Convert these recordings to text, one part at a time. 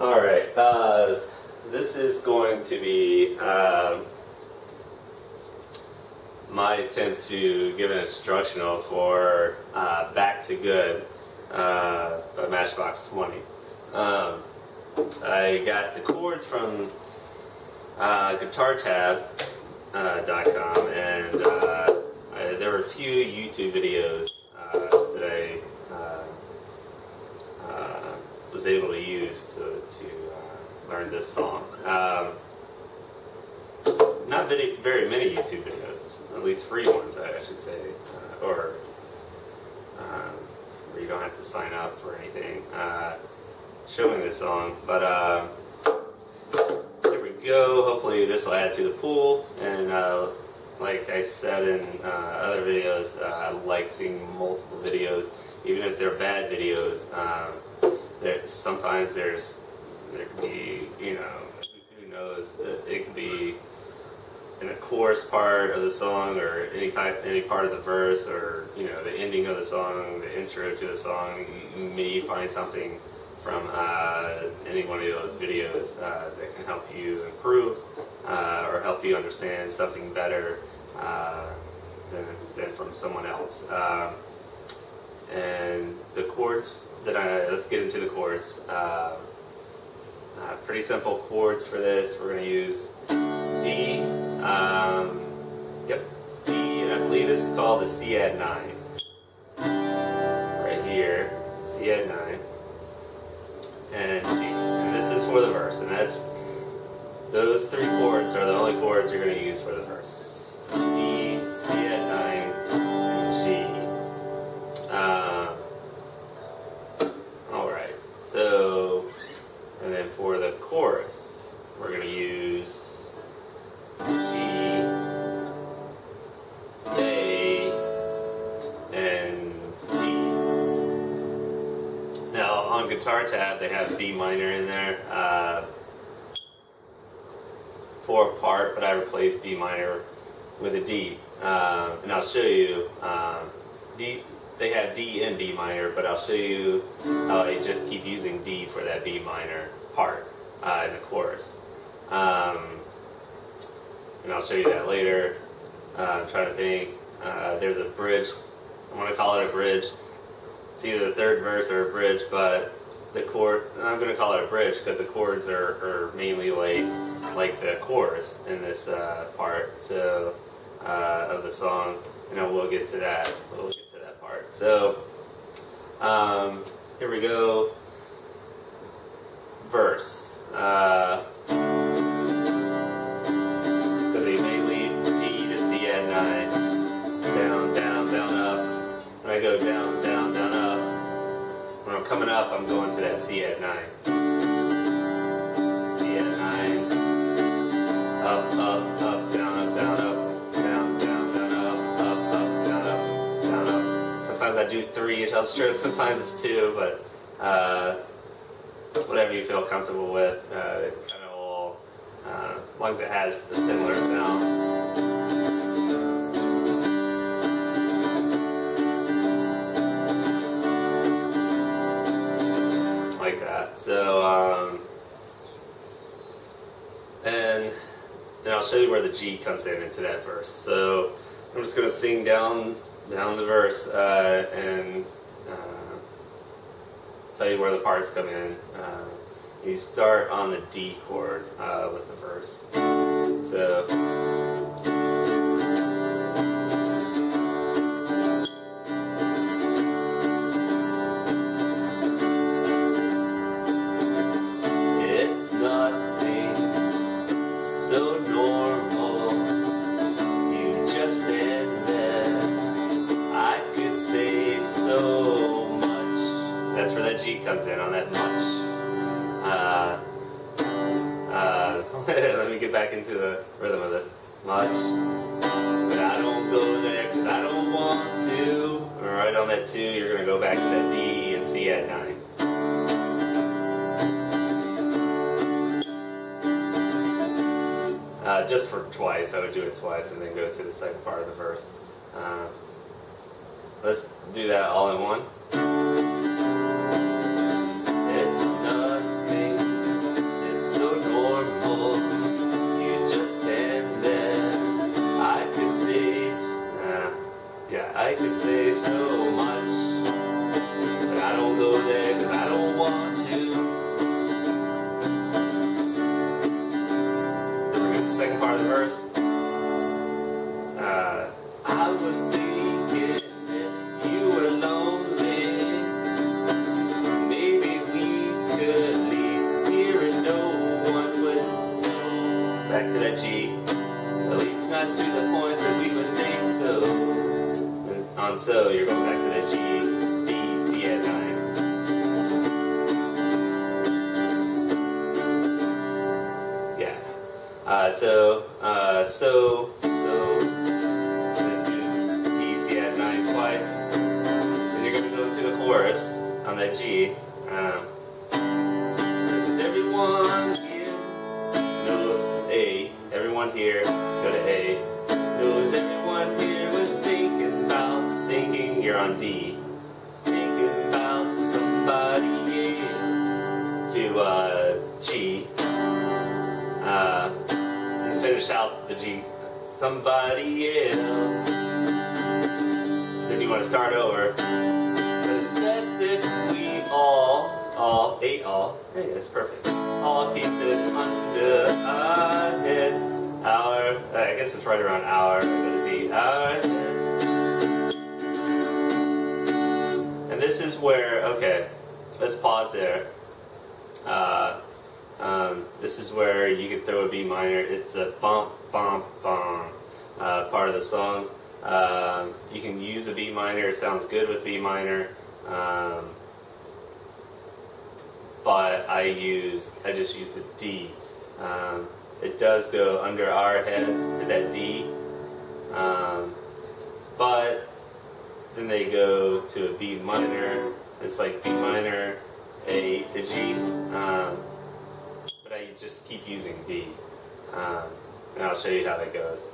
Alright, this is going to be my attempt to give an instructional for Back to Good by Matchbox 20. I got the chords from guitartab.com, and there were a few YouTube videos that I was able to use to learn this song. Not very many YouTube videos, at least free ones, I should say, or where you don't have to sign up for anything, showing this song. But there we go. Hopefully this will add to the pool. And like I said in other videos, I like seeing multiple videos, even if they're bad videos. Sometimes there could be, who knows, it could be in a chorus part of the song, or any part of the verse, or the ending of the song, the intro to the song. You may find something from any one of those videos that can help you improve or help you understand something better than from someone else. And the chords let's get into the chords. Pretty simple chords for this. We're going to use D, D, and I believe this is called the C add 9. Right here, C add 9, and G. And this is for the verse, and those three chords are the only chords you're going to use for the verse. D, C add 9, and G. Alright, so, and then for the chorus, we're going to use G, A, and D. Now, on Guitar Tab, they have B minor in there for a part, but I replaced B minor with a D. And I'll show you, they have D and B minor, but I'll show you how I just keep using D for that B minor part in the chorus. And I'll show you that later. I'm trying to think. There's a bridge. I want to call it a bridge. It's either the third verse or a bridge, but the chord, I'm going to call it a bridge because the chords are mainly like the chorus in this part of the song. We'll get to that. We'll get to that part. So here we go. Verse. It's going to be mainly D to C add 9. Down, down, down, up. When I go down, down, down, up. When I'm coming up, I'm going to that C add 9. C add 9. Up, up, up, down, down, up. Down, down, down, up, up, up, down, up, down, up. Sometimes I do 3 upstrokes, sometimes it's 2, but whatever you feel comfortable with, it kind of all, as long as it has the similar sound. Like that. So, and I'll show you where the G comes into that verse. So I'm just going to sing down the verse and tell you where the parts come in. You start on the D chord with the verse. So it's nothing so normal, you just admit I could say so much. That's where that G comes in, on that much. Let me get back into the rhythm of this. Much, but I don't go there because I don't want to. Alright, on that 2, you're going to go back to that D and C add 9. Just for twice, I would do it twice and then go to the second part of the verse. Let's do that all in one. It's nothing Yeah, I could say so much, but I don't go there because I don't want to. Then we're going to the second part of the verse. I was thinking if you were lonely, maybe we could leave here and no one would know. Back to that G. At least not to the point that we would think so. And on so, you're going back to that G, D, C at 9. Yeah. So, then do D, C at 9 twice. Then you're going to go to the chorus on that G. This is everyone here knows A. Everyone here, go to A. Knows everyone here was thinking you're on D. Thinking about somebody else to G. And finish out the G. Somebody else. Then you want to start over. But it's best if we all, hey, that's perfect. All keep this under our heads. I guess it's right around our, our heads. And this is where, okay, let's pause there. This is where you can throw a B minor. It's a bump, bump, bump part of the song. You can use a B minor. It sounds good with B minor. But I just use the D. It does go under our heads to that D. But then they go to a B minor. It's like B minor, A to G. But I just keep using D. And I'll show you how that goes.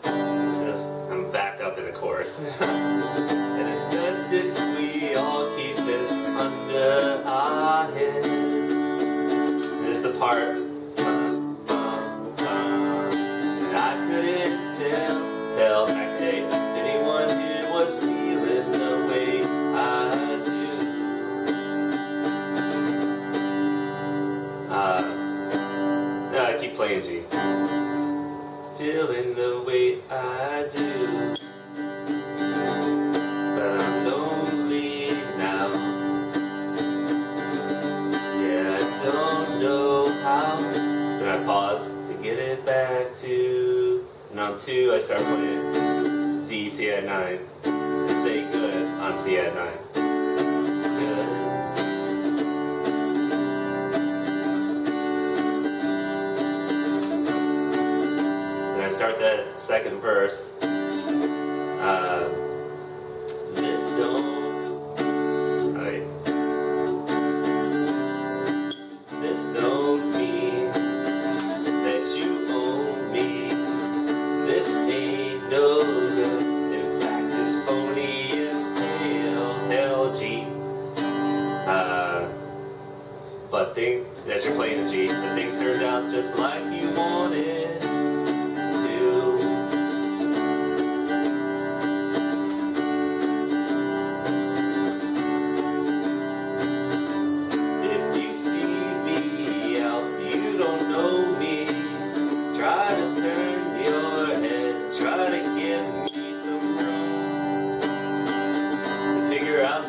I'm back up in the chorus. And it's best if we all keep this under our heads. And it's the part. And I couldn't tell back then if anyone here was feeling the way I do. No, I keep playing G. Feeling the way I do. But I'm lonely now. Yeah, I don't know how. Then I pause to get it back to. And on 2, I start playing D, C at 9. And say good on C at 9. Good. Start that second verse. This don't. Alright. This don't mean that you own me. This ain't no good. In fact, it's phony as hell, G. But think that you're playing the G. But things turned out just like you wanted.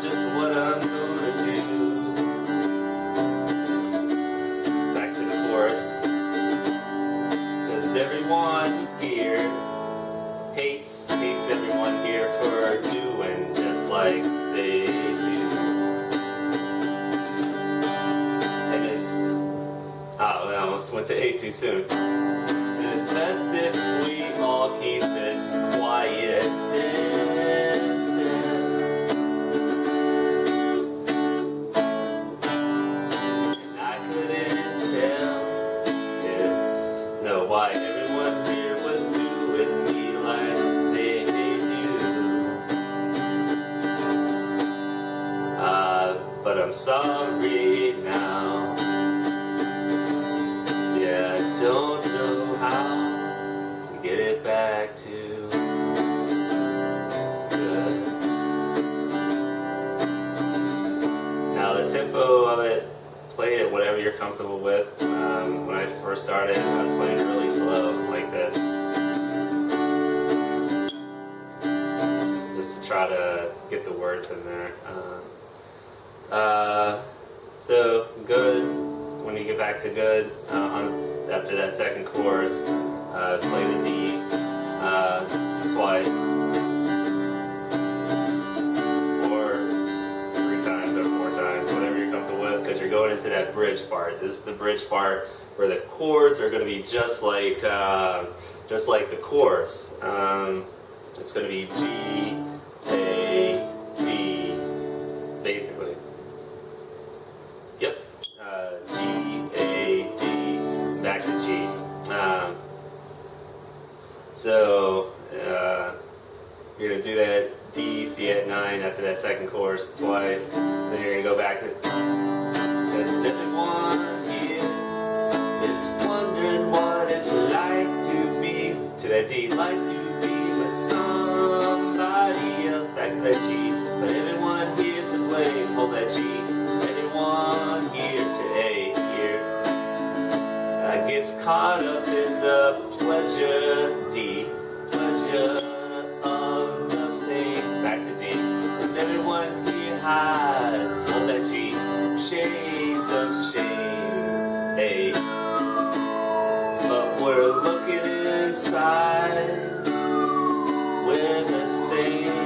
Just what I'm gonna do. Back to the chorus. 'Cause everyone here hates everyone here for doing just like they do. And it's I almost went to A too soon. And it's best if we all keep this quiet instead. Why everyone here was doing me like they do. But I'm sorry now. Yeah, I don't know how to get it back to tempo of it, play it whatever you're comfortable with. When I first started, I was playing really slow, like this, just to try to get the words in there. So good. When you get back to good, after that second chorus, play the D twice, or 3 times or 4 times, whatever you're comfortable with, because you're going into that bridge part. This is the bridge part where the chords are going to be just like the chorus. It's going to be G, A, D, basically. Yep. G, A, D, back to G. So you're going to do that D, C at 9 after that second chorus twice. Then you're going to go back to, because everyone here is wondering what it's like to be, to that D, like to be with somebody else. Back to that G, but everyone here's to blame. Hold that G. Everyone here to A here gets caught up in the pleasure D, pleasure of the pain. Back to D, and everyone here hides. Hold that G, shades of shame. A, but we're looking inside. We're the same.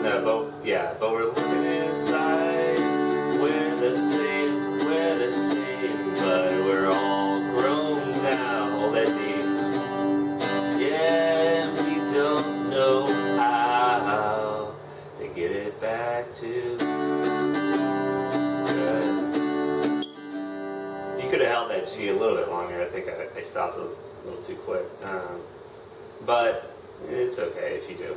But we're looking inside. We're the same, but we're all grown now. Hold that D. Yeah, and we don't know how to get it back to good. You could have held that G a little bit longer. I think I stopped a little too quick. But it's okay if you do.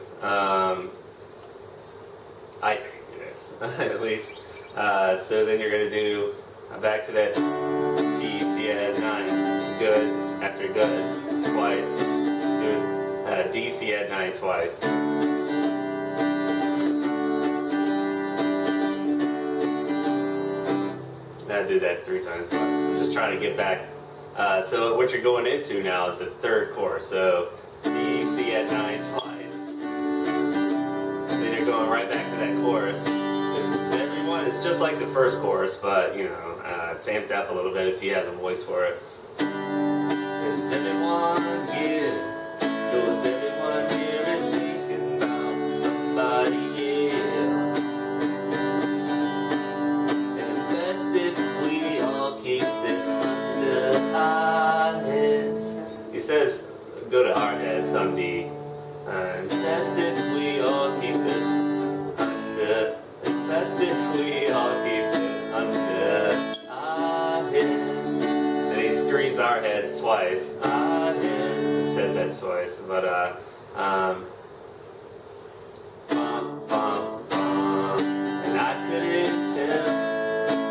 I think it is, at least. So then you're going to do back to that D, C at 9, good, after good, twice, good, D, C at 9 twice. Now do that 3 times, but I'm just trying to get back. So what you're going into now is the third chorus, so D, C at 9 twice. Then you're going right back to that chorus. It's just like the first chorus, but you know, it's amped up a little bit if you have the voice for it. Is everyone here? Cause everyone here is thinking about somebody else. And it's best if we all keep this under our heads. He says, go to our heads on D. It's best if we all keep this under. It's best if we all keep this under our heads. And he screams our heads twice. Our heads. It says that twice. But, bum, bum, bum. And I couldn't tell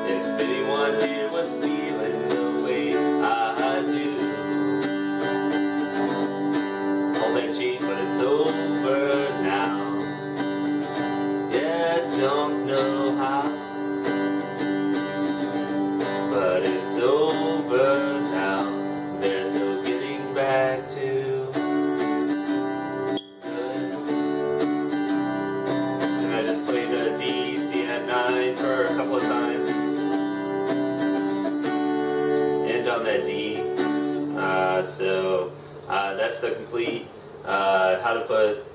if anyone here was feeling the way I do. Hold that G, but it's over now. Don't know how, but it's over now. There's no getting back to good. And I just played the D, C at 9 for a couple of times. End on that D. So that's the complete how to put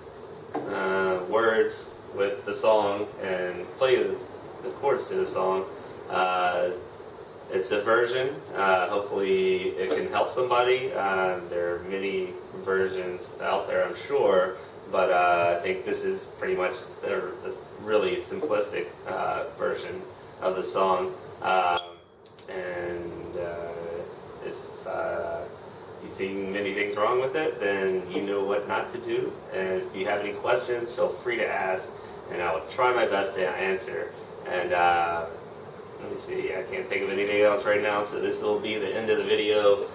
words with the song and play the chords to the song. It's a version. Hopefully it can help somebody. There are many versions out there, I'm sure, but I think this is pretty much a really simplistic version of the song. If you see many things wrong with it, then you know what not to do. And if you have any questions, feel free to ask, and I will try my best to answer. And let me see, I can't think of anything else right now, so this will be the end of the video.